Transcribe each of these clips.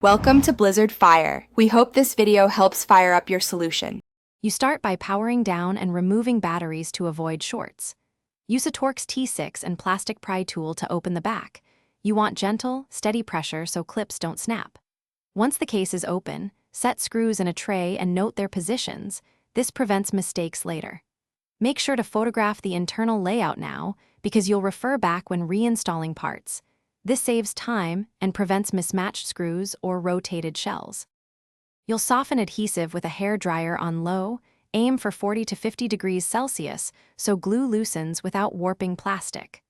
Welcome to Blizzard Fire. We hope this video helps fire up your solution. You start by powering down and removing batteries to avoid shorts. Use a Torx T6 and plastic pry tool to open the back. You want gentle, steady pressure so clips don't snap. Once the case is open, set screws in a tray and note their positions. This prevents mistakes later. Make sure to photograph the internal layout now because you'll refer back when reinstalling parts. This saves time and prevents mismatched screws or rotated shells. You'll soften adhesive with a hair dryer on low, aim for 40 to 50 degrees Celsius so glue loosens without warping plastic.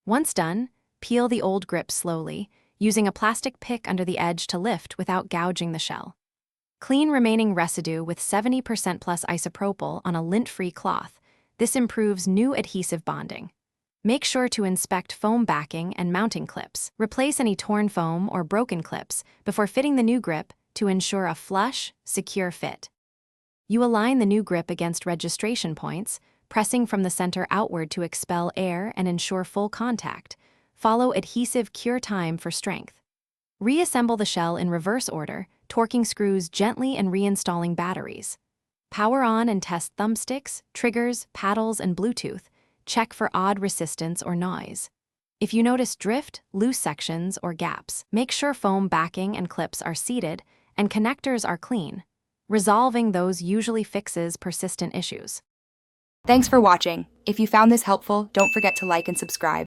Once done, peel the old grip slowly, using a plastic pick under the edge to lift without gouging the shell. Clean remaining residue with 70% plus isopropyl on a lint-free cloth. This improves new adhesive bonding. Make sure to inspect foam backing and mounting clips. Replace any torn foam or broken clips before fitting the new grip to ensure a flush, secure fit. You align the new grip against registration points, pressing from the center outward to expel air and ensure full contact. Follow adhesive cure time for strength. Reassemble the shell in reverse order, torquing screws gently and reinstalling batteries. Power on and test thumbsticks, triggers, paddles, and Bluetooth. Check for odd resistance or noise. If you notice drift, loose sections, or gaps, make sure foam backing and clips are seated and connectors are clean. Resolving those usually fixes persistent issues. Thanks for watching. If you found this helpful, don't forget to like and subscribe.